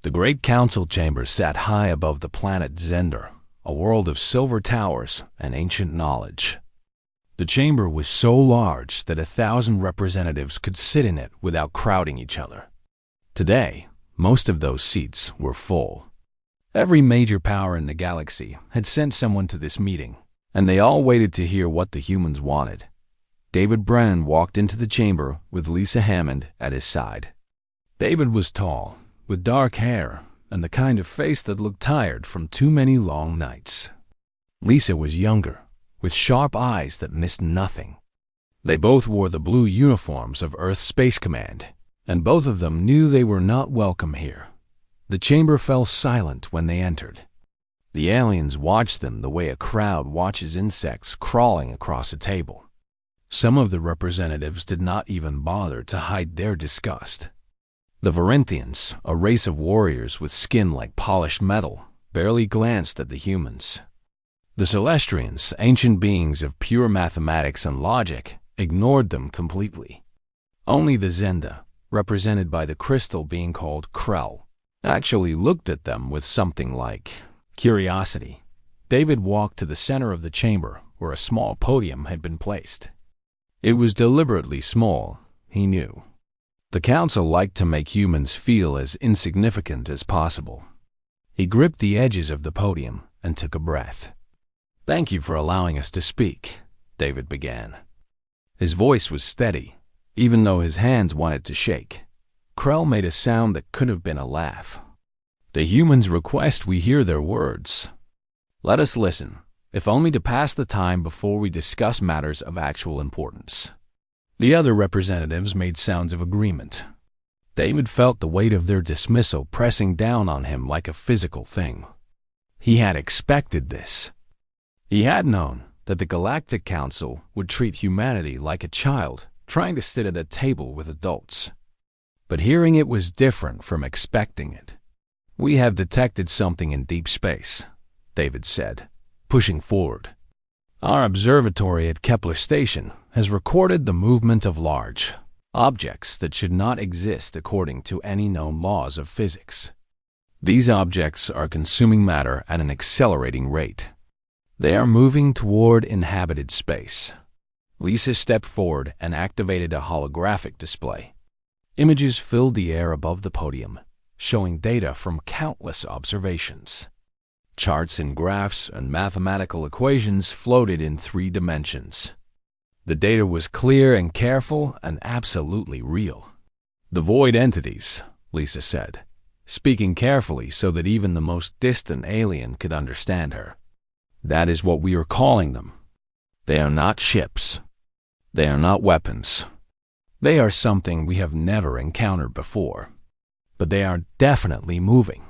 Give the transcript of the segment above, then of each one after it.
The great council chamber sat high above the planet Zender, a world of silver towers and ancient knowledge. The chamber was so large that 1,000 representatives could sit in it without crowding each other. Today, most of those seats were full. Every major power in the galaxy had sent someone to this meeting, and they all waited to hear what the humans wanted. David Brennan walked into the chamber with Lisa Hammond at his side. David was tall, with dark hair and the kind of face that looked tired from too many long nights. Lisa was younger, with sharp eyes that missed nothing. They both wore the blue uniforms of Earth Space Command, and both of them knew they were not welcome here. The chamber fell silent when they entered. The aliens watched them the way a crowd watches insects crawling across a table. Some of the representatives did not even bother to hide their disgust. The Varinthians, a race of warriors with skin like polished metal, barely glanced at the humans. The Celestrians, ancient beings of pure mathematics and logic, ignored them completely. Only the Zenda, represented by the crystal being called Krell, actually looked at them with something like curiosity. David walked to the center of the chamber where a small podium had been placed. It was deliberately small, he knew. The council liked to make humans feel as insignificant as possible. He gripped the edges of the podium and took a breath. "Thank you for allowing us to speak," David began. His voice was steady, even though his hands wanted to shake. Krell made a sound that could have been a laugh. "The humans request we hear their words. Let us listen, if only to pass the time before we discuss matters of actual importance." The other representatives made sounds of agreement. David felt the weight of their dismissal pressing down on him like a physical thing. He had expected this. He had known that the Galactic Council would treat humanity like a child trying to sit at a table with adults. But hearing it was different from expecting it. "We have detected something in deep space," David said, pushing forward. "Our observatory at Kepler Station has recorded the movement of large objects that should not exist according to any known laws of physics. These objects are consuming matter at an accelerating rate. They are moving toward inhabited space." Lisa stepped forward and activated a holographic display. Images filled the air above the podium, showing data from countless observations. Charts and graphs and mathematical equations floated in 3 dimensions. The data was clear and careful and absolutely real. "The void entities," Lisa said, speaking carefully so that even the most distant alien could understand her. "That is what we are calling them. They are not ships. They are not weapons. They are something we have never encountered before. But they are definitely moving,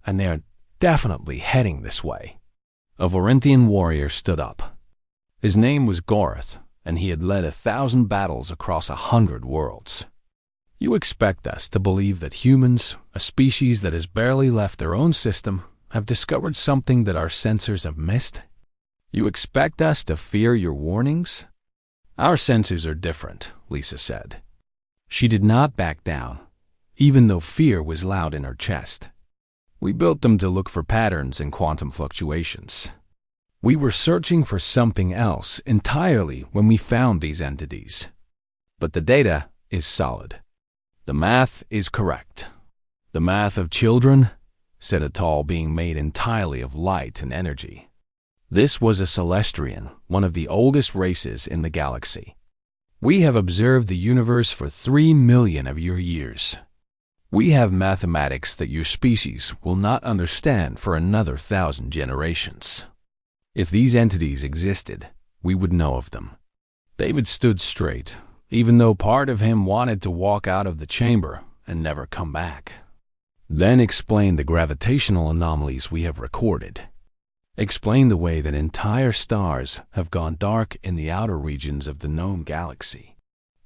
and they are definitely heading this way." A Varinthian warrior stood up. His name was Gorath, and he had led 1,000 battles across 100 worlds. "You expect us to believe that humans, a species that has barely left their own system, have discovered something that our sensors have missed? You expect us to fear your warnings?" "Our sensors are different," Lisa said. She did not back down, even though fear was loud in her chest. "We built them to look for patterns in quantum fluctuations. We were searching for something else entirely when we found these entities. But the data is solid. The math is correct." "The math of children?" said a tall being made entirely of light and energy. This was a Celestrian, one of the oldest races in the galaxy. "We have observed the universe for 3 million of your years. We have mathematics that your species will not understand for another 1,000 generations. If these entities existed, we would know of them." David stood straight, even though part of him wanted to walk out of the chamber and never come back. "Then explain the gravitational anomalies we have recorded. Explain the way that entire stars have gone dark in the outer regions of the known galaxy.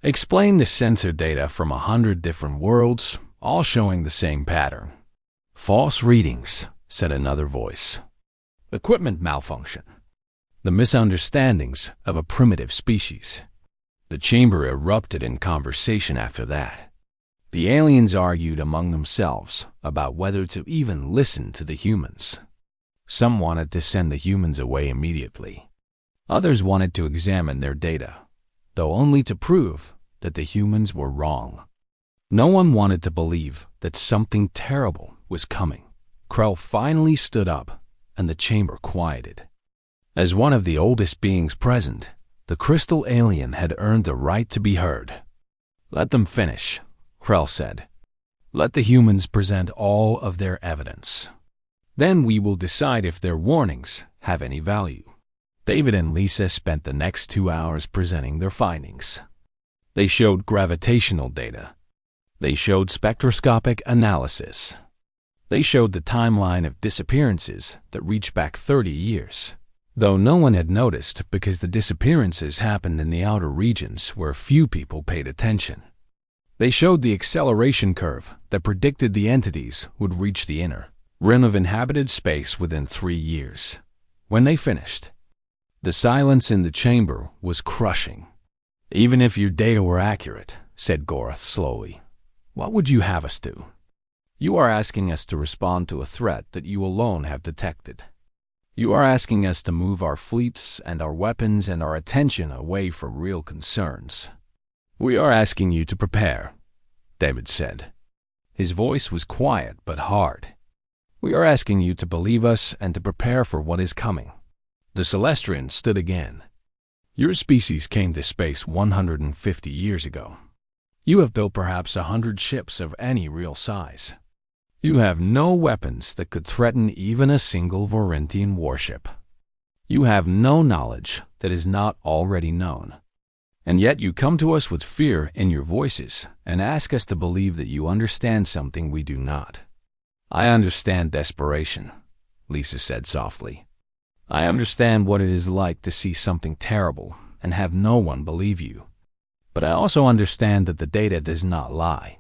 Explain the sensor data from 100 different worlds, all showing the same pattern." "False readings," said another voice. "Equipment malfunction. The misunderstandings of a primitive species." The chamber erupted in conversation after that. The aliens argued among themselves about whether to even listen to the humans. Some wanted to send the humans away immediately. Others wanted to examine their data, though only to prove that the humans were wrong. No one wanted to believe that something terrible was coming. Krell finally stood up, and the chamber quieted. As one of the oldest beings present, the crystal alien had earned the right to be heard. "Let them finish," Krell said. "Let the humans present all of their evidence. Then we will decide if their warnings have any value." David and Lisa spent the next 2 hours presenting their findings. They showed gravitational data. They showed spectroscopic analysis. They showed the timeline of disappearances that reached back 30 years, though no one had noticed because the disappearances happened in the outer regions where few people paid attention. They showed the acceleration curve that predicted the entities would reach the inner rim of inhabited space within 3 years. When they finished, the silence in the chamber was crushing. "Even if your data were accurate," said Gorath slowly, "what would you have us do? You are asking us to respond to a threat that you alone have detected. You are asking us to move our fleets and our weapons and our attention away from real concerns. We are asking you to prepare," David said. His voice was quiet but hard. "We are asking you to believe us and to prepare for what is coming." The Celestian stood again. "Your species came to space 150 years ago. You have built perhaps 100 ships of any real size. You have no weapons that could threaten even a single Vorentian warship. You have no knowledge that is not already known. And yet you come to us with fear in your voices and ask us to believe that you understand something we do not." "I understand desperation," Lisa said softly. "I understand what it is like to see something terrible and have no one believe you. But I also understand that the data does not lie."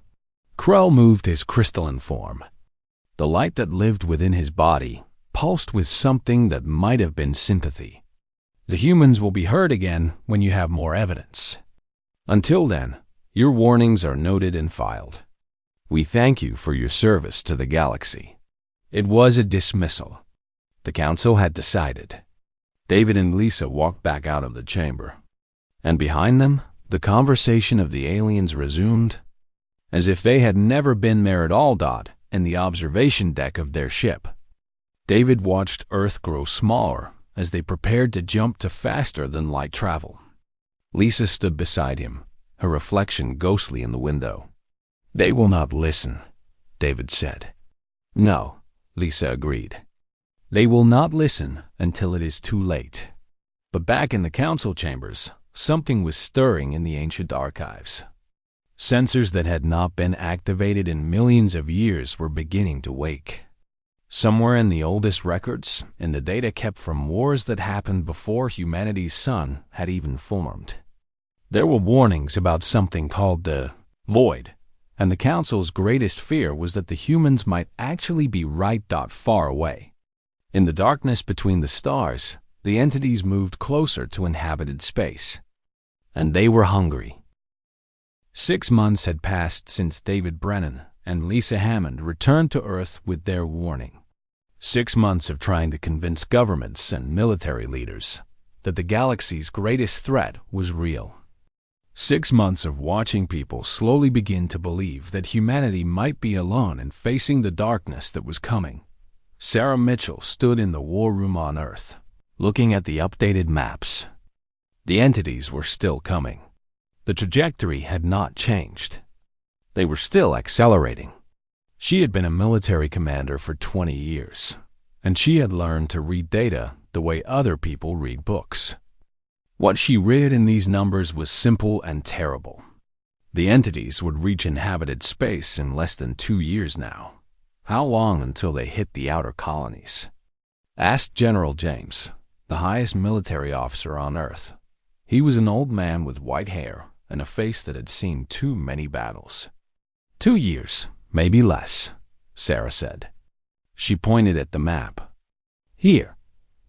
Krell moved his crystalline form. The light that lived within his body pulsed with something that might have been sympathy. "The humans will be heard again when you have more evidence. Until then, your warnings are noted and filed. We thank you for your service to the galaxy." It was a dismissal. The council had decided. David and Lisa walked back out of the chamber, and behind them, the conversation of the aliens resumed, as if they had never been there at all. In the observation deck of their ship, David watched Earth grow smaller as they prepared to jump to faster than light travel. Lisa stood beside him, her reflection ghostly in the window. "They will not listen," David said. "No," Lisa agreed. "They will not listen until it is too late." But back in the council chambers, something was stirring in the ancient archives. Sensors that had not been activated in millions of years were beginning to wake. Somewhere in the oldest records, in the data kept from wars that happened before humanity's sun had even formed, there were warnings about something called the Void, and the Council's greatest fear was that the humans might actually be right far away. In the darkness between the stars, the entities moved closer to inhabited space, and they were hungry. 6 months had passed since David Brennan and Lisa Hammond returned to Earth with their warning. 6 months of trying to convince governments and military leaders that the galaxy's greatest threat was real. 6 months of watching people slowly begin to believe that humanity might be alone in facing the darkness that was coming. Sarah Mitchell stood in the war room on Earth, looking at the updated maps. The entities were still coming. The trajectory had not changed. They were still accelerating. She had been a military commander for 20 years, and she had learned to read data the way other people read books. What she read in these numbers was simple and terrible. The entities would reach inhabited space in less than 2 years now. How long until they hit the outer colonies? Asked General James, the highest military officer on Earth. He was an old man with white hair and a face that had seen too many battles. 2 years, maybe less, Sarah said. She pointed at the map. Here,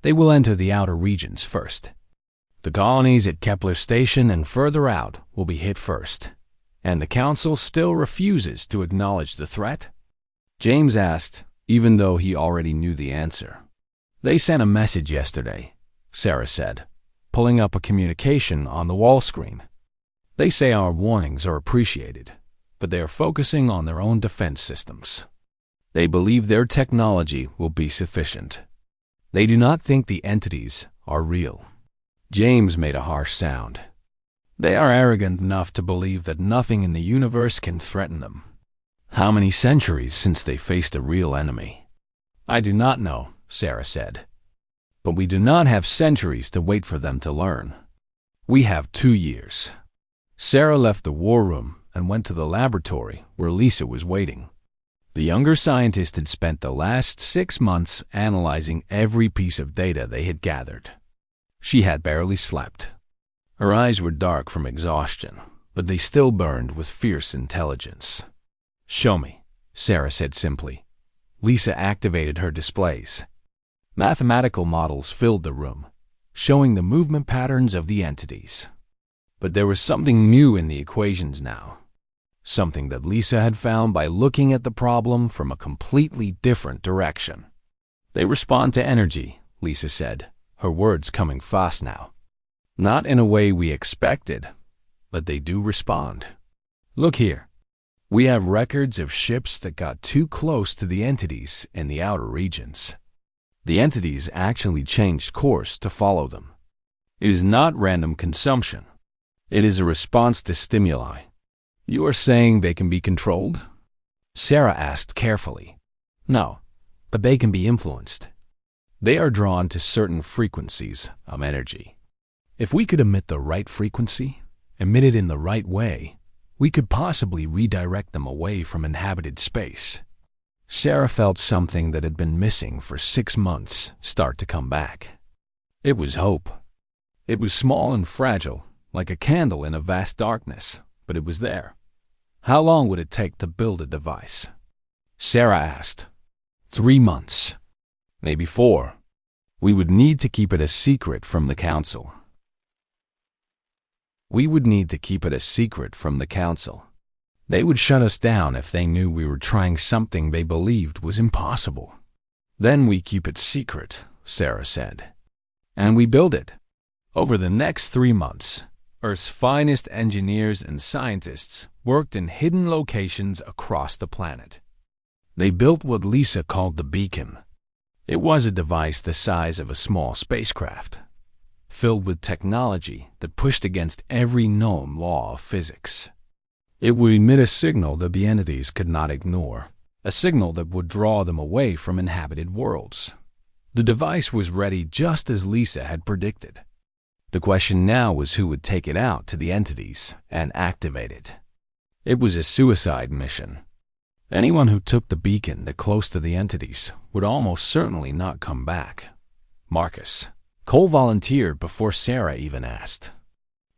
they will enter the outer regions first. The colonies at Kepler Station and further out will be hit first. And the Council still refuses to acknowledge the threat? James asked, even though he already knew the answer. They sent a message yesterday, Sarah said, pulling up a communication on the wall screen. They say our warnings are appreciated, but they are focusing on their own defense systems. They believe their technology will be sufficient. They do not think the entities are real. James made a harsh sound. They are arrogant enough to believe that nothing in the universe can threaten them. How many centuries since they faced a real enemy? I do not know, Sarah said. But we do not have centuries to wait for them to learn. We have 2 years. Sarah left the war room and went to the laboratory where Lisa was waiting. The younger scientist had spent the last 6 months analyzing every piece of data they had gathered. She had barely slept. Her eyes were dark from exhaustion, but they still burned with fierce intelligence. "Show me," Sarah said simply. Lisa activated her displays. Mathematical models filled the room, showing the movement patterns of the entities. But there was something new in the equations now. Something that Lisa had found by looking at the problem from a completely different direction. They respond to energy, Lisa said, her words coming fast now. Not in a way we expected, but they do respond. Look here. We have records of ships that got too close to the entities in the outer regions. The entities actually changed course to follow them. It is not random consumption. It is a response to stimuli. You are saying they can be controlled? Sarah asked carefully. No, but they can be influenced. They are drawn to certain frequencies of energy. If we could emit the right frequency, emit it in the right way, we could possibly redirect them away from inhabited space. Sarah felt something that had been missing for 6 months start to come back. It was hope. It was small and fragile, like a candle in a vast darkness, but it was there. How long would it take to build a device? Sarah asked. 3 months. Maybe 4. We would need to keep it a secret from the Council. We would need to keep it a secret from the Council. They would shut us down if they knew we were trying something they believed was impossible. Then we keep it secret, Sarah said. And we build it. Over the next 3 months, Earth's finest engineers and scientists worked in hidden locations across the planet. They built what Lisa called the beacon. It was a device the size of a small spacecraft, filled with technology that pushed against every known law of physics. It would emit a signal that the entities could not ignore, a signal that would draw them away from inhabited worlds. The device was ready just as Lisa had predicted. The question now was who would take it out to the entities and activate it. It was a suicide mission. Anyone who took the beacon that close to the entities would almost certainly not come back. Marcus. Cole volunteered before Sarah even asked.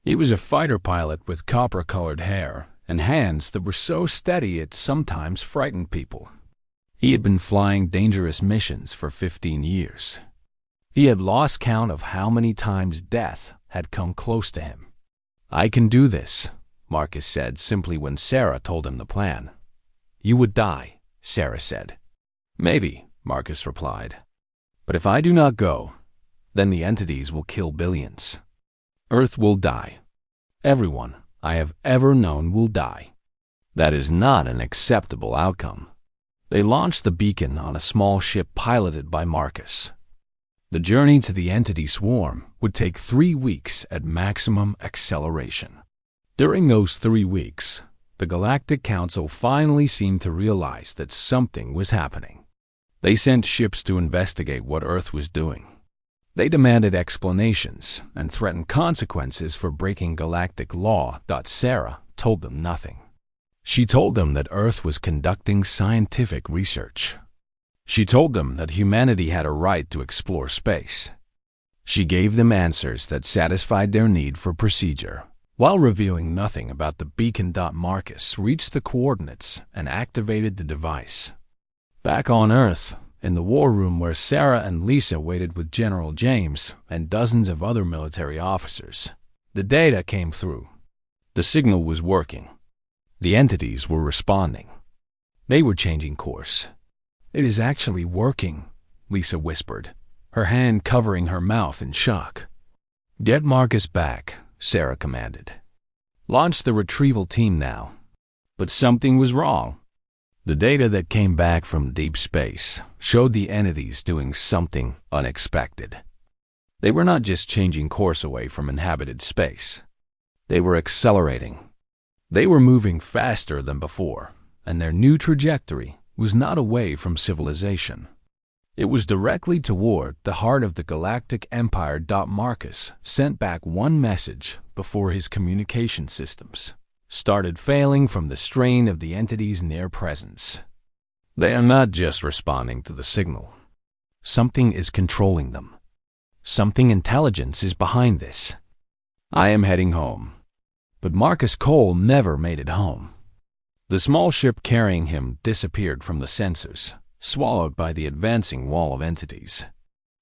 He was a fighter pilot with copper-colored hair and hands that were so steady it sometimes frightened people. He had been flying dangerous missions for 15 years. He had lost count of how many times death had come close to him. "I can do this," Marcus said simply when Sarah told him the plan. "You would die," Sarah said. "Maybe," Marcus replied. "But if I do not go, then the entities will kill billions. Earth will die. Everyone I have ever known will die. That is not an acceptable outcome." They launched the beacon on a small ship piloted by Marcus. The journey to the entity swarm would take 3 weeks at maximum acceleration. During those 3 weeks, the Galactic Council finally seemed to realize that something was happening. They sent ships to investigate what Earth was doing. They demanded explanations and threatened consequences for breaking galactic law. Sarah told them nothing. She told them that Earth was conducting scientific research. She told them that humanity had a right to explore space. She gave them answers that satisfied their need for procedure, while revealing nothing about the beacon. Marcus reached the coordinates and activated the device. Back on Earth, in the war room where Sarah and Lisa waited with General James and dozens of other military officers, the data came through. The signal was working. The entities were responding. They were changing course. "It is actually working," Lisa whispered, her hand covering her mouth in shock. "Get Marcus back," Sarah commanded. "Launch the retrieval team now." But something was wrong. The data that came back from deep space showed the entities doing something unexpected. They were not just changing course away from inhabited space. They were accelerating. They were moving faster than before, and their new trajectory was not away from civilization. It was directly toward the heart of the Galactic Empire. Marcus sent back one message before his communication systems started failing from the strain of the entity's near presence. They are not just responding to the signal. Something is controlling them. Something intelligence is behind this. I am heading home. But Marcus Cole never made it home. The small ship carrying him disappeared from the sensors, swallowed by the advancing wall of entities.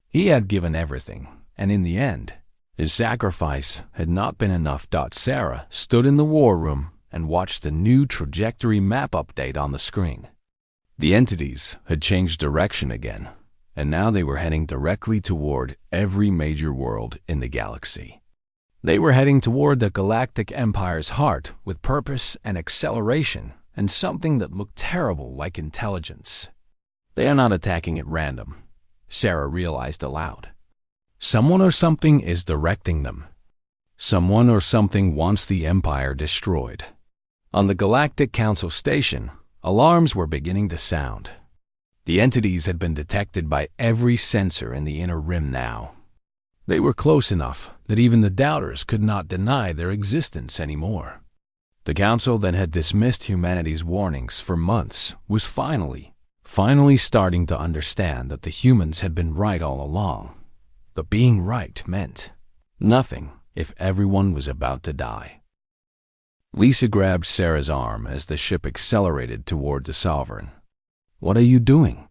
He had given everything, and in the end, his sacrifice had not been enough. Sarah stood in the war room and watched the new trajectory map update on the screen. The entities had changed direction again, and now they were heading directly toward every major world in the galaxy. They were heading toward the Galactic Empire's heart with purpose and acceleration and something that looked terrible like intelligence. They are not attacking at random, Sarah realized aloud. Someone or something is directing them. Someone or something wants the Empire destroyed. On the Galactic Council station, alarms were beginning to sound. The entities had been detected by every sensor in the inner rim now. They were close enough that even the doubters could not deny their existence anymore. The council that had dismissed humanity's warnings for months was finally starting to understand that the humans had been right all along. But being right meant nothing if everyone was about to die. Lisa grabbed Sarah's arm as the ship accelerated toward the Sovereign. "What are you doing?"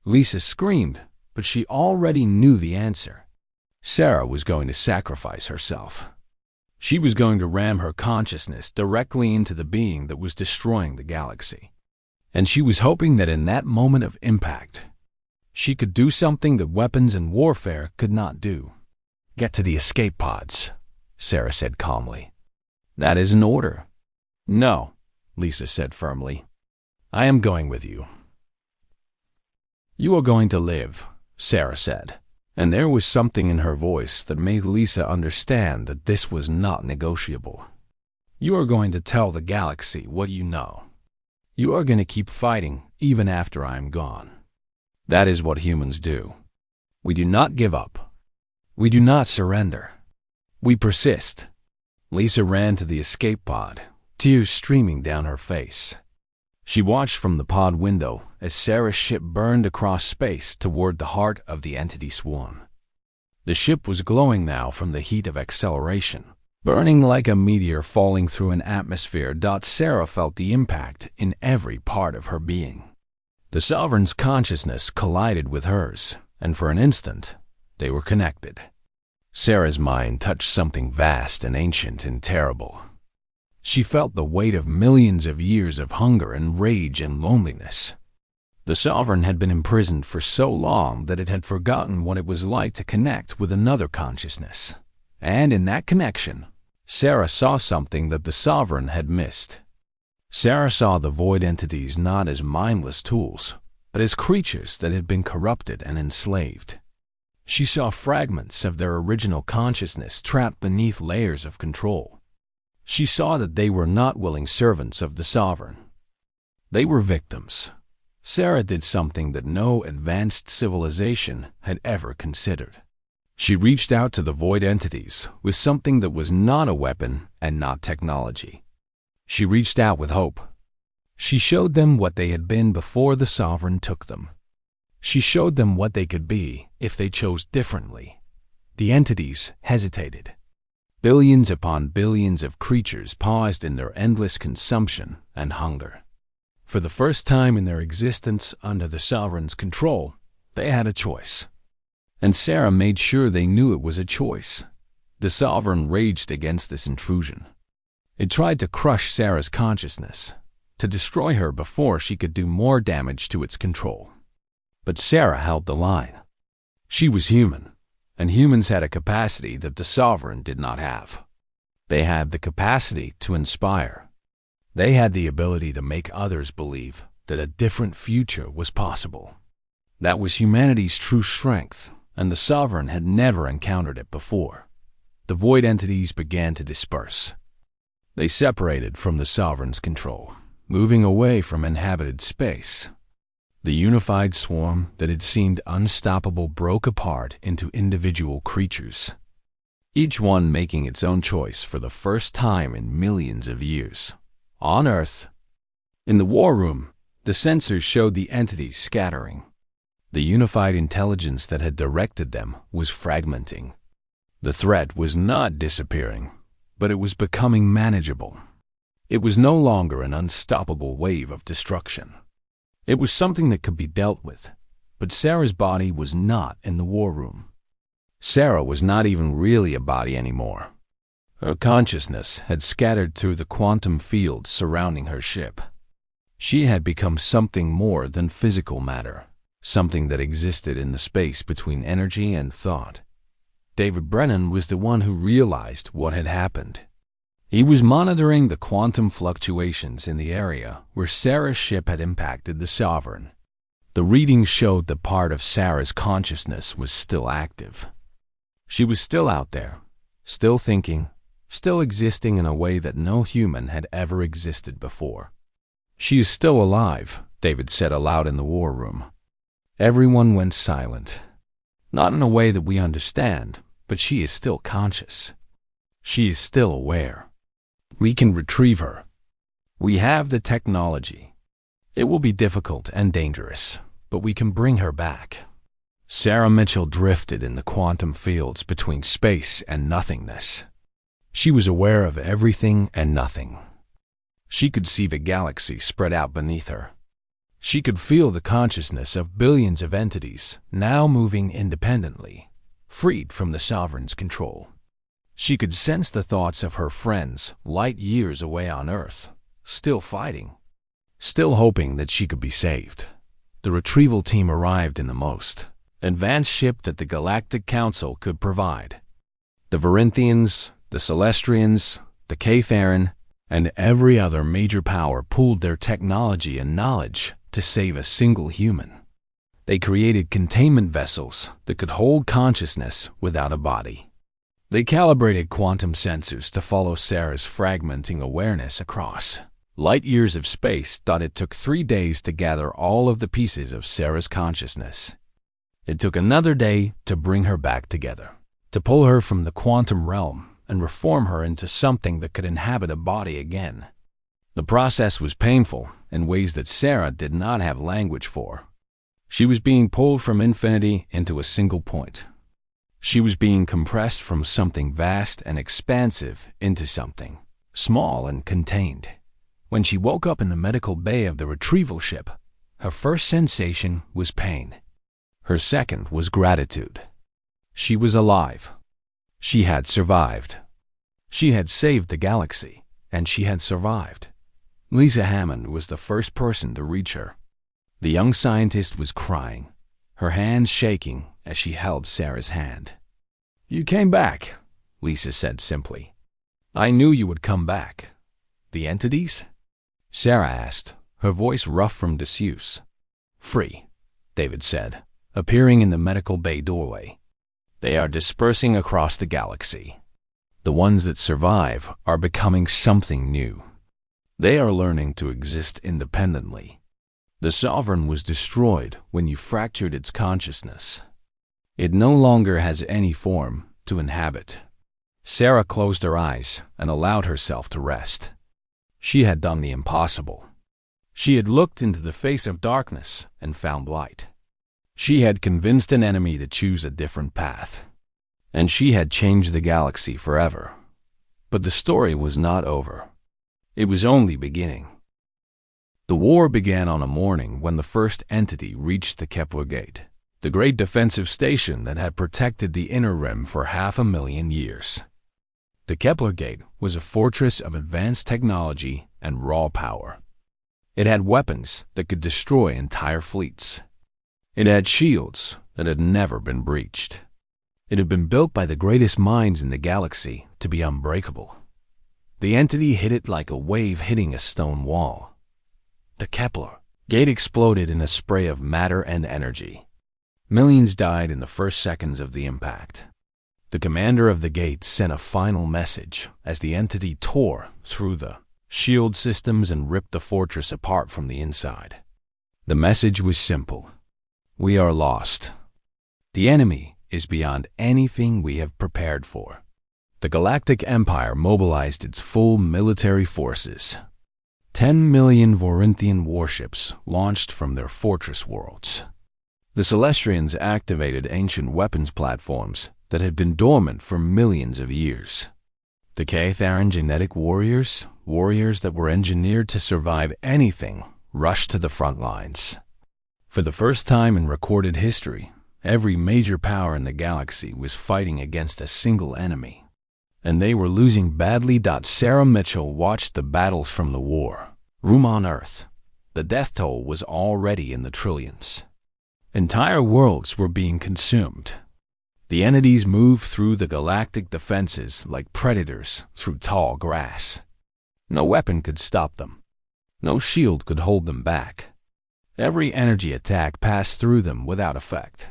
Lisa screamed, but she already knew the answer. Sarah was going to sacrifice herself. She was going to ram her consciousness directly into the being that was destroying the galaxy. And she was hoping that in that moment of impact, she could do something that weapons and warfare could not do. "Get to the escape pods," Sarah said calmly. "That is an order." "No," Lisa said firmly. "I am going with you." "You are going to live," Sarah said, and there was something in her voice that made Lisa understand that this was not negotiable. "You are going to tell the galaxy what you know. You are going to keep fighting even after I am gone. That is what humans do. We do not give up. We do not surrender. We persist." Lisa ran to the escape pod, tears streaming down her face. She watched from the pod window as Sarah's ship burned across space toward the heart of the entity swarm. The ship was glowing now from the heat of acceleration, burning like a meteor falling through an atmosphere. Sarah felt the impact in every part of her being. The Sovereign's consciousness collided with hers, and for an instant, they were connected. Sarah's mind touched something vast and ancient and terrible. She felt the weight of millions of years of hunger and rage and loneliness. The Sovereign had been imprisoned for so long that it had forgotten what it was like to connect with another consciousness. And in that connection, Sarah saw something that the Sovereign had missed. Sarah saw the void entities not as mindless tools, but as creatures that had been corrupted and enslaved. She saw fragments of their original consciousness trapped beneath layers of control. She saw that they were not willing servants of the Sovereign. They were victims. Sarah did something that no advanced civilization had ever considered. She reached out to the void entities with something that was not a weapon and not technology. She reached out with hope. She showed them what they had been before the Sovereign took them. She showed them what they could be if they chose differently. The entities hesitated. Billions upon billions of creatures paused in their endless consumption and hunger. For the first time in their existence under the Sovereign's control, they had a choice. And Sarah made sure they knew it was a choice. The Sovereign raged against this intrusion. It tried to crush Sarah's consciousness, to destroy her before she could do more damage to its control. But Sarah held the line. She was human, and humans had a capacity that the Sovereign did not have. They had the capacity to inspire. They had the ability to make others believe that a different future was possible. That was humanity's true strength, and the Sovereign had never encountered it before. The void entities began to disperse. They separated from the Sovereign's control, moving away from inhabited space. The unified swarm that had seemed unstoppable broke apart into individual creatures, each one making its own choice for the first time in millions of years. On Earth, in the war room, the sensors showed the entities scattering. The unified intelligence that had directed them was fragmenting. The threat was not disappearing, but it was becoming manageable. It was no longer an unstoppable wave of destruction. It was something that could be dealt with, but Sarah's body was not in the war room. Sarah was not even really a body anymore. Her consciousness had scattered through the quantum fields surrounding her ship. She had become something more than physical matter, something that existed in the space between energy and thought. David Brennan was the one who realized what had happened. He was monitoring the quantum fluctuations in the area where Sarah's ship had impacted the Sovereign. The readings showed that part of Sarah's consciousness was still active. She was still out there, still thinking, still existing in a way that no human had ever existed before. "She is still alive," David said aloud in the war room. Everyone went silent. "Not in a way that we understand, but she is still conscious. She is still aware. We can retrieve her. We have the technology. It will be difficult and dangerous, but we can bring her back." Sarah Mitchell drifted in the quantum fields between space and nothingness. She was aware of everything and nothing. She could see the galaxy spread out beneath her. She could feel the consciousness of billions of entities now moving independently, freed from the Sovereign's control. She could sense the thoughts of her friends light years away on Earth, still fighting, still hoping that she could be saved. The retrieval team arrived in the most advanced ship that the Galactic Council could provide. The Varinthians, the Celestrians, the Kayfaran, and every other major power pooled their technology and knowledge to save a single human. They created containment vessels that could hold consciousness without a body. They calibrated quantum sensors to follow Sarah's fragmenting awareness across light years of space. Thought it took 3 days to gather all of the pieces of Sarah's consciousness. It took another day to bring her back together, to pull her from the quantum realm and reform her into something that could inhabit a body again. The process was painful in ways that Sarah did not have language for. She was being pulled from infinity into a single point. She was being compressed from something vast and expansive into something small and contained. When she woke up in the medical bay of the retrieval ship, her first sensation was pain. Her second was gratitude. She was alive. She had survived. She had saved the galaxy, and she had survived. Lisa Hammond was the first person to reach her. The young scientist was crying, her hands shaking as she held Sarah's hand. "You came back," Lisa said simply. "I knew you would come back." "The entities?" Sarah asked, her voice rough from disuse. "Free," David said, appearing in the medical bay doorway. "They are dispersing across the galaxy. The ones that survive are becoming something new. They are learning to exist independently. The Sovereign was destroyed when you fractured its consciousness. It no longer has any form to inhabit." Sarah closed her eyes and allowed herself to rest. She had done the impossible. She had looked into the face of darkness and found light. She had convinced an enemy to choose a different path. And she had changed the galaxy forever. But the story was not over. It was only beginning. The war began on a morning when the first entity reached the Kepler Gate, the great defensive station that had protected the inner rim for 500,000 years. The Kepler Gate was a fortress of advanced technology and raw power. It had weapons that could destroy entire fleets. It had shields that had never been breached. It had been built by the greatest minds in the galaxy to be unbreakable. The entity hit it like a wave hitting a stone wall. The Kepler Gate exploded in a spray of matter and energy. Millions died in the first seconds of the impact. The commander of the gate sent a final message as the entity tore through the shield systems and ripped the fortress apart from the inside. The message was simple. We are lost. The enemy is beyond anything we have prepared for. The Galactic Empire mobilized its full military forces. 10 million Vorinthian warships launched from their fortress worlds. The Celestians activated ancient weapons platforms that had been dormant for millions of years. The Caetharan genetic warriors that were engineered to survive anything, rushed to the front lines. For the first time in recorded history, every major power in the galaxy was fighting against a single enemy. And they were losing badly. Sarah Mitchell watched the battles from the war room on Earth. The death toll was already in the trillions. Entire worlds were being consumed. The entities moved through the galactic defenses like predators through tall grass. No weapon could stop them. No shield could hold them back. Every energy attack passed through them without effect.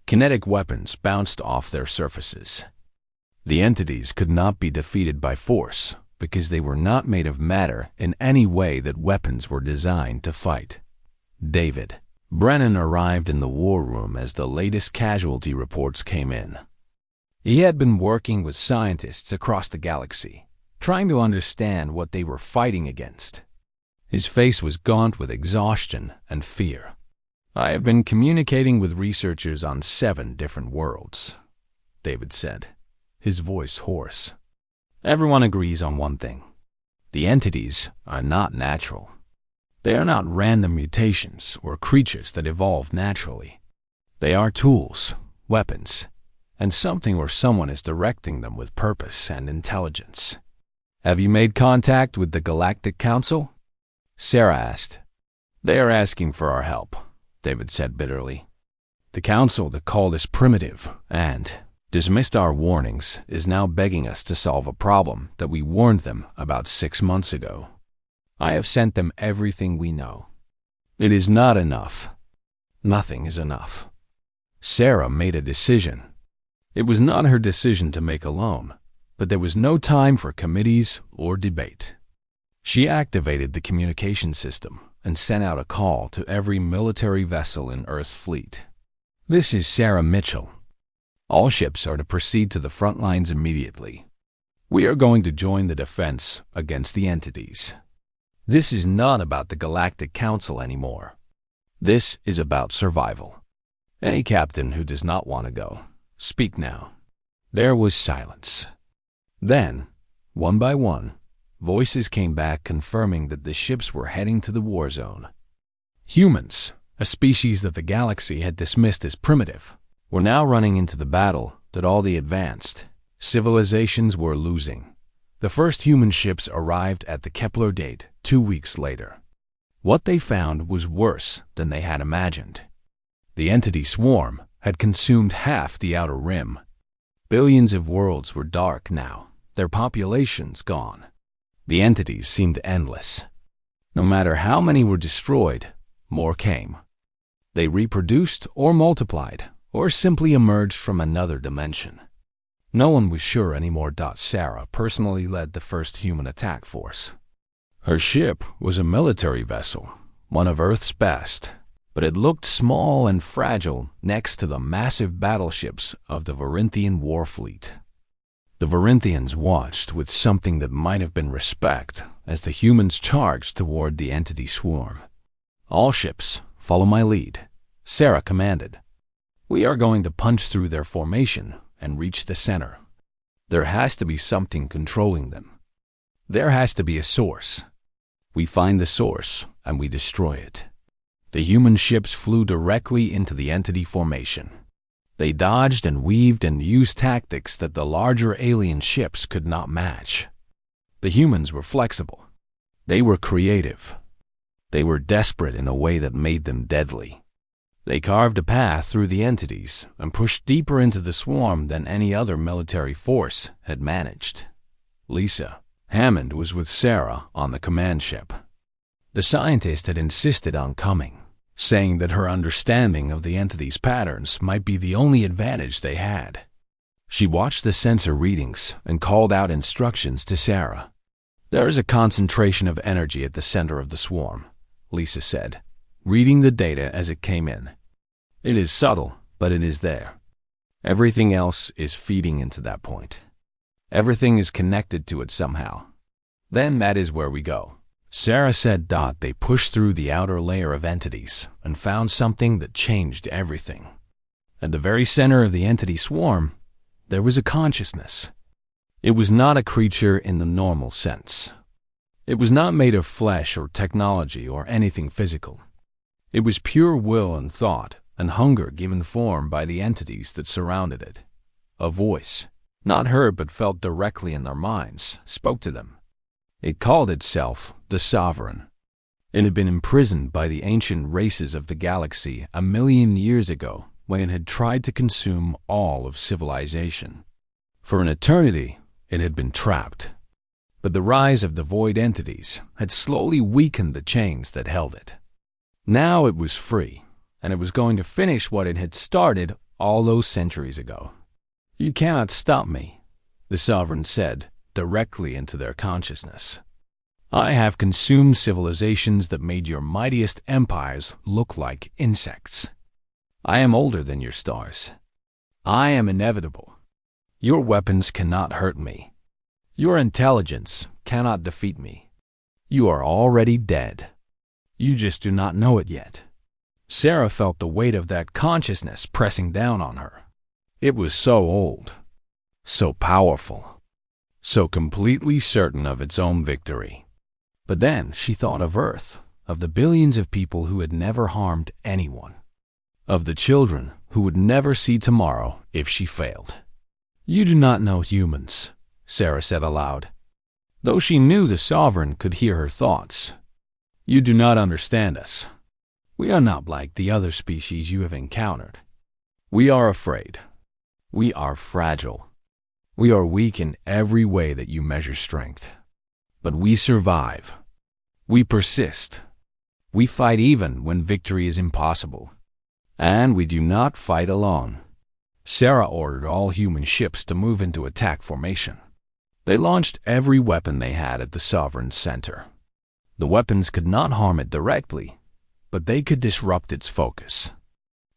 Kinetic weapons bounced off their surfaces. The entities could not be defeated by force because they were not made of matter in any way that weapons were designed to fight. David Brennan arrived in the war room as the latest casualty reports came in. He had been working with scientists across the galaxy, trying to understand what they were fighting against. His face was gaunt with exhaustion and fear. I have been communicating with researchers on 7 different worlds, David said, his voice hoarse. Everyone agrees on one thing. The entities are not natural. They are not random mutations or creatures that evolve naturally. They are tools, weapons, and something or someone is directing them with purpose and intelligence. Have you made contact with the Galactic Council? Sarah asked. They are asking for our help, David said bitterly. The council that called us primitive and dismissed our warnings is now begging us to solve a problem that we warned them about 6 months ago. I have sent them everything we know. It is not enough. Nothing is enough. Sarah made a decision. It was not her decision to make alone, but there was no time for committees or debate. She activated the communication system and sent out a call to every military vessel in Earth's fleet. This is Sarah Mitchell. All ships are to proceed to the front lines immediately. We are going to join the defense against the entities. This is not about the Galactic Council anymore. This is about survival. Any captain who does not want to go, speak now. There was silence. Then, one by one, voices came back confirming that the ships were heading to the war zone. Humans, a species that the galaxy had dismissed as primitive, were now running into the battle that all the advanced civilizations were losing. The first human ships arrived at the Kepler Gate 2 weeks later. What they found was worse than they had imagined. The entity swarm had consumed half the outer rim. Billions of worlds were dark now, their populations gone. The entities seemed endless. No matter how many were destroyed, more came. They reproduced or multiplied, or simply emerged from another dimension. No one was sure anymore. Sarah personally led the first human attack force. Her ship was a military vessel, one of Earth's best, but it looked small and fragile next to the massive battleships of the Vorinthian war fleet. The Vorinthians watched with something that might have been respect as the humans charged toward the entity swarm. All ships, follow my lead, Sarah commanded. We are going to punch through their formation and reach the center. There has to be something controlling them. There has to be a source. We find the source and we destroy it. The human ships flew directly into the entity formation. They dodged and weaved and used tactics that the larger alien ships could not match. The humans were flexible. They were creative. They were desperate in a way that made them deadly. They carved a path through the entities and pushed deeper into the swarm than any other military force had managed. Lisa Hammond was with Sarah on the command ship. The scientist had insisted on coming, saying that her understanding of the entity's patterns might be the only advantage they had. She watched the sensor readings and called out instructions to Sarah. "There is a concentration of energy at the center of the swarm," Lisa said, reading the data as it came in. "It is subtle, but it is there. Everything else is feeding into that point. Everything is connected to it somehow. Then that is where we go." Sarah said. They pushed through the outer layer of entities and found something that changed everything. At the very center of the entity swarm, there was a consciousness. It was not a creature in the normal sense. It was not made of flesh or technology or anything physical. It was pure will and thought and hunger given form by the entities that surrounded it. A voice, not heard but felt directly in their minds, spoke to them. It called itself the Sovereign. It had been imprisoned by the ancient races of the galaxy 1,000,000 years ago when it had tried to consume all of civilization. For an eternity, it had been trapped. But the rise of the void entities had slowly weakened the chains that held it. Now it was free, and it was going to finish what it had started all those centuries ago. "You cannot stop me," the Sovereign said directly into their consciousness. "I have consumed civilizations that made your mightiest empires look like insects. I am older than your stars. I am inevitable. Your weapons cannot hurt me. Your intelligence cannot defeat me. You are already dead. You just do not know it yet." Sarah felt the weight of that consciousness pressing down on her. It was so old, so powerful, so completely certain of its own victory. But then she thought of Earth, of the billions of people who had never harmed anyone, of the children who would never see tomorrow if she failed. "You do not know humans," Sarah said aloud, though she knew the Sovereign could hear her thoughts. "You do not understand us. We are not like the other species you have encountered. We are afraid. We are fragile. We are weak in every way that you measure strength. But we survive. We persist. We fight even when victory is impossible. And we do not fight alone." Sarah ordered all human ships to move into attack formation. They launched every weapon they had at the Sovereign's center. The weapons could not harm it directly, but they could disrupt its focus.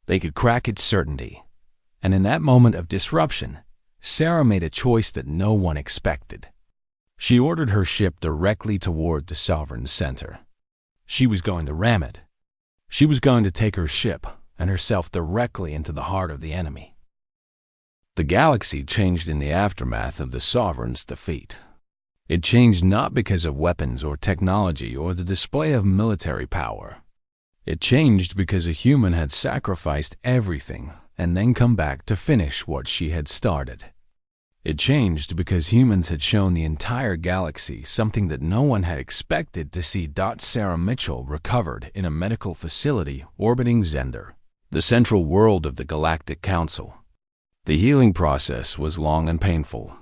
They could crack its certainty. And in that moment of disruption, Sarah made a choice that no one expected. She ordered her ship directly toward the Sovereign's center. She was going to ram it. She was going to take her ship and herself directly into the heart of the enemy. The galaxy changed in the aftermath of the Sovereign's defeat. It changed not because of weapons or technology or the display of military power. It changed because a human had sacrificed everything and then come back to finish what she had started. It changed because humans had shown the entire galaxy something that no one had expected to see. Sarah Mitchell recovered in a medical facility orbiting Zender, the central world of the Galactic Council. The healing process was long and painful.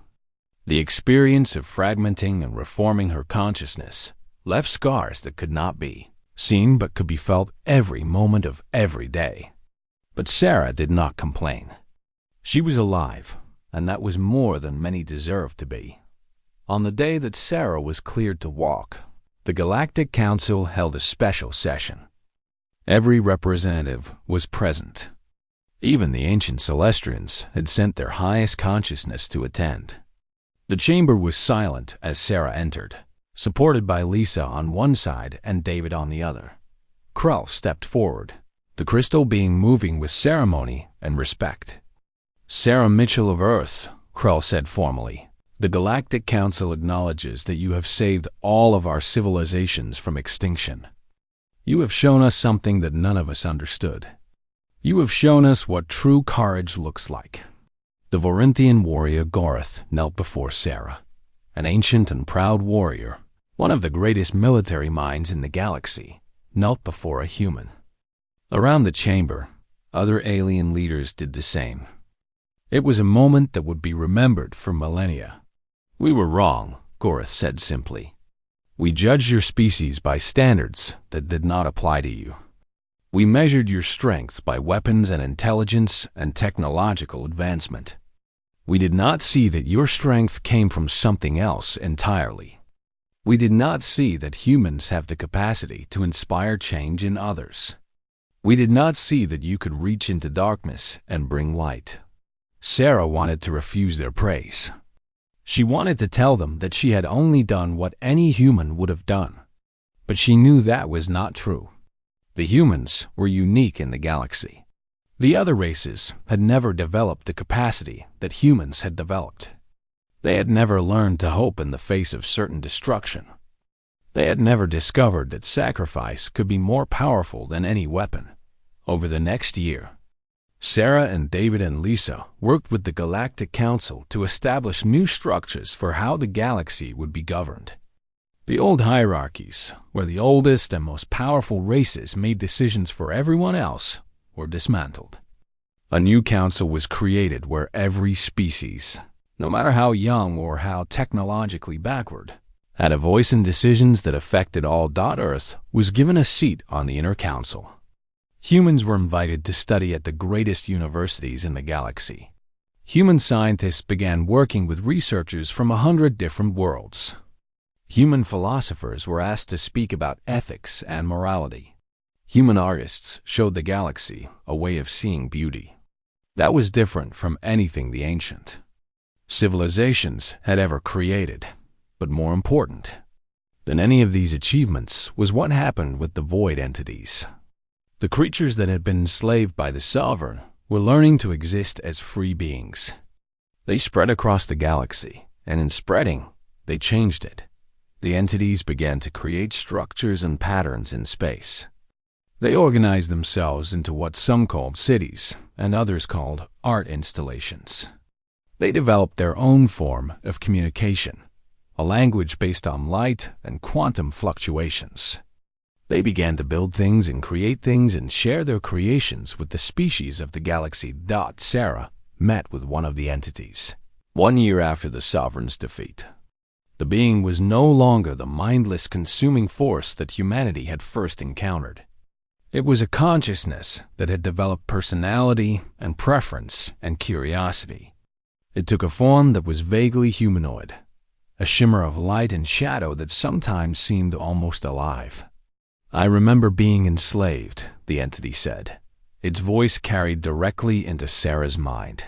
The experience of fragmenting and reforming her consciousness left scars that could not be seen but could be felt every moment of every day. But Sarah did not complain. She was alive, and that was more than many deserved to be. On the day that Sarah was cleared to walk, the Galactic Council held a special session. Every representative was present. Even the ancient Celestians had sent their highest consciousness to attend. The chamber was silent as Sarah entered, supported by Lisa on one side and David on the other. Krull stepped forward, the crystal being moving with ceremony and respect. "Sarah Mitchell of Earth," Krull said formally, "the Galactic Council acknowledges that you have saved all of our civilizations from extinction. You have shown us something that none of us understood. You have shown us what true courage looks like." The Vorinthian warrior Gorith knelt before Sarah, an ancient and proud warrior, one of the greatest military minds in the galaxy, knelt before a human. Around the chamber, other alien leaders did the same. It was a moment that would be remembered for millennia. "We were wrong," Gorith said simply. "We judged your species by standards that did not apply to you. We measured your strength by weapons and intelligence and technological advancement. We did not see that your strength came from something else entirely. We did not see that humans have the capacity to inspire change in others. We did not see that you could reach into darkness and bring light." Sarah wanted to refuse their praise. She wanted to tell them that she had only done what any human would have done. But she knew that was not true. The humans were unique in the galaxy. The other races had never developed the capacity that humans had developed. They had never learned to hope in the face of certain destruction. They had never discovered that sacrifice could be more powerful than any weapon. Over the next year, Sarah and David and Lisa worked with the Galactic Council to establish new structures for how the galaxy would be governed. The old hierarchies, where the oldest and most powerful races made decisions for everyone else, were dismantled. A new council was created where every species, no matter how young or how technologically backward, had a voice in decisions that affected all. Earth was given a seat on the inner council. Humans were invited to study at the greatest universities in the galaxy. Human scientists began working with researchers from 100 different worlds. Human philosophers were asked to speak about ethics and morality. Human artists showed the galaxy a way of seeing beauty that was different from anything the ancient civilizations had ever created. But more important than any of these achievements was what happened with the void entities. The creatures that had been enslaved by the Sovereign were learning to exist as free beings. They spread across the galaxy, and in spreading, they changed it. The entities began to create structures and patterns in space. They organized themselves into what some called cities and others called art installations. They developed their own form of communication, a language based on light and quantum fluctuations. They began to build things and create things and share their creations with the species of the galaxy. Sarah met with one of the entities 1 year after the Sovereign's defeat. The being was no longer the mindless consuming force that humanity had first encountered. It was a consciousness that had developed personality and preference and curiosity. It took a form that was vaguely humanoid, a shimmer of light and shadow that sometimes seemed almost alive. "I remember being enslaved," the entity said. Its voice carried directly into Sarah's mind.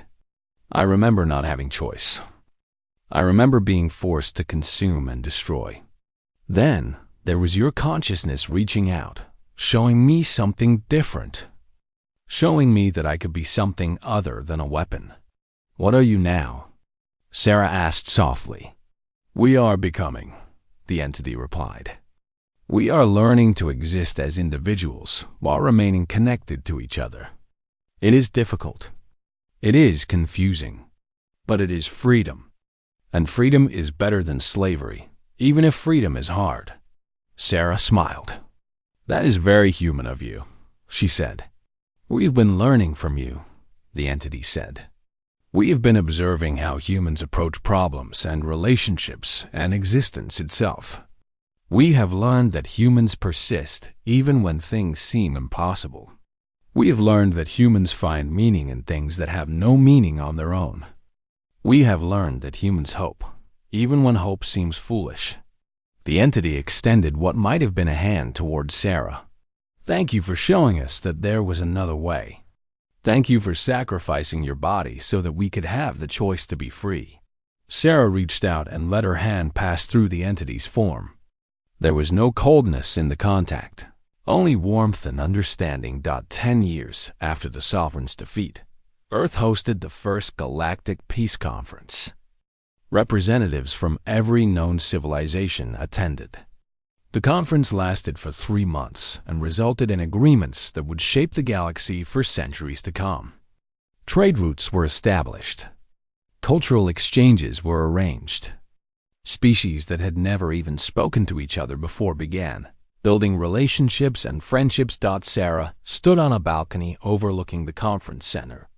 "I remember not having choice. I remember being forced to consume and destroy. Then there was your consciousness reaching out, showing me something different, showing me that I could be something other than a weapon." "What are you now?" Sarah asked softly. "We are becoming," the entity replied. "We are learning to exist as individuals while remaining connected to each other. It is difficult. It is confusing. But it is freedom. And freedom is better than slavery, even if freedom is hard." Sarah smiled. "That is very human of you," she said. "We've been learning from you," the entity said. "We have been observing how humans approach problems and relationships and existence itself. We have learned that humans persist even when things seem impossible. We have learned that humans find meaning in things that have no meaning on their own. We have learned that humans hope, even when hope seems foolish." The entity extended what might have been a hand toward Sarah. "Thank you for showing us that there was another way. Thank you for sacrificing your body so that we could have the choice to be free." Sarah reached out and let her hand pass through the entity's form. There was no coldness in the contact, only warmth and understanding. 10 years after the Sovereign's defeat, Earth hosted the first Galactic Peace Conference. Representatives from every known civilization attended. The conference lasted for 3 months and resulted in agreements that would shape the galaxy for centuries to come. Trade routes were established. Cultural exchanges were arranged. Species that had never even spoken to each other before began building relationships and friendships. Sarah stood on a balcony overlooking the conference center,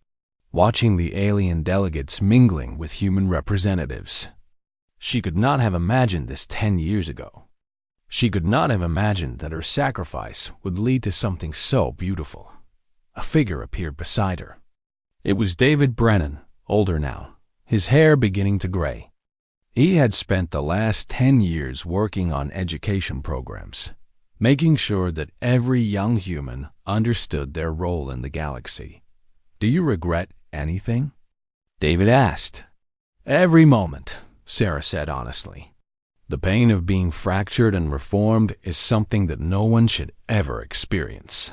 watching the alien delegates mingling with human representatives. She could not have imagined this 10 years ago. She could not have imagined that her sacrifice would lead to something so beautiful. A figure appeared beside her. It was David Brennan, older now, his hair beginning to gray. He had spent the last 10 years working on education programs, making sure that every young human understood their role in the galaxy. "Do you regret anything?" David asked. "Every moment," Sarah said honestly. "The pain of being fractured and reformed is something that no one should ever experience.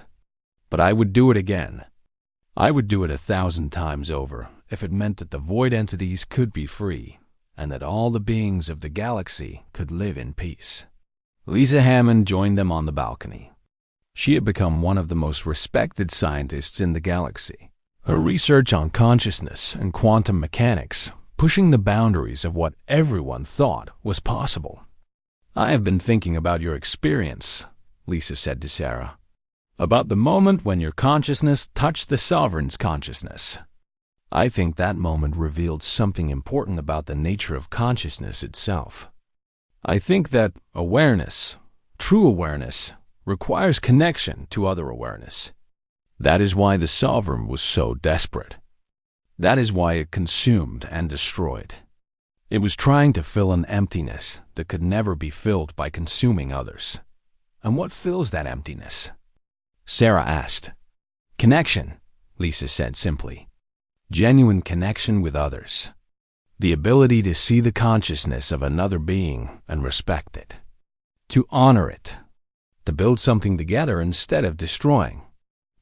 But I would do it again. I would do it 1,000 times over if it meant that the void entities could be free and that all the beings of the galaxy could live in peace." Lisa Hammond joined them on the balcony. She had become one of the most respected scientists in the galaxy. Her research on consciousness and quantum mechanics pushing the boundaries of what everyone thought was possible. "I have been thinking about your experience," Lisa said to Sarah, "about the moment when your consciousness touched the Sovereign's consciousness. I think that moment revealed something important about the nature of consciousness itself. I think that awareness, true awareness, requires connection to other awareness. That is why the Sovereign was so desperate. That is why it consumed and destroyed. It was trying to fill an emptiness that could never be filled by consuming others. And what fills that emptiness?" Sarah asked. "Connection," Lisa said simply. "Genuine connection with others. The ability to see the consciousness of another being and respect it. To honor it. To build something together instead of destroying."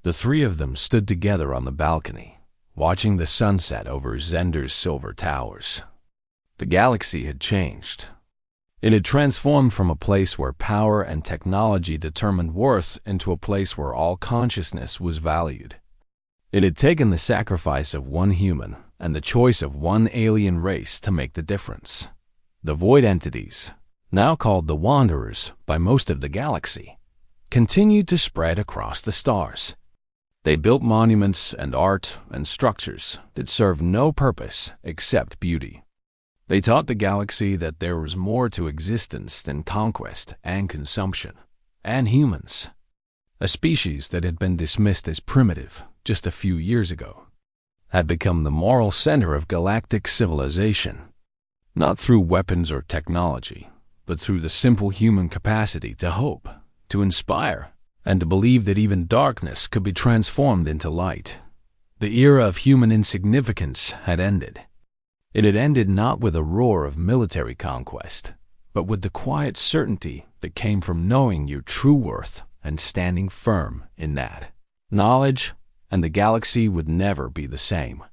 The three of them stood together on the balcony, watching the sunset over Zender's silver towers. The galaxy had changed. It had transformed from a place where power and technology determined worth into a place where all consciousness was valued. It had taken the sacrifice of one human and the choice of one alien race to make the difference. The void entities, now called the Wanderers by most of the galaxy, continued to spread across the stars. They built monuments and art and structures that served no purpose except beauty. They taught the galaxy that there was more to existence than conquest and consumption, and humans. A species that had been dismissed as primitive just a few years ago had become the moral center of galactic civilization, not through weapons or technology, but through the simple human capacity to hope, to inspire, and to believe that even darkness could be transformed into light. The era of human insignificance had ended. It had ended not with a roar of military conquest, but with the quiet certainty that came from knowing your true worth and standing firm in that knowledge, and the galaxy would never be the same.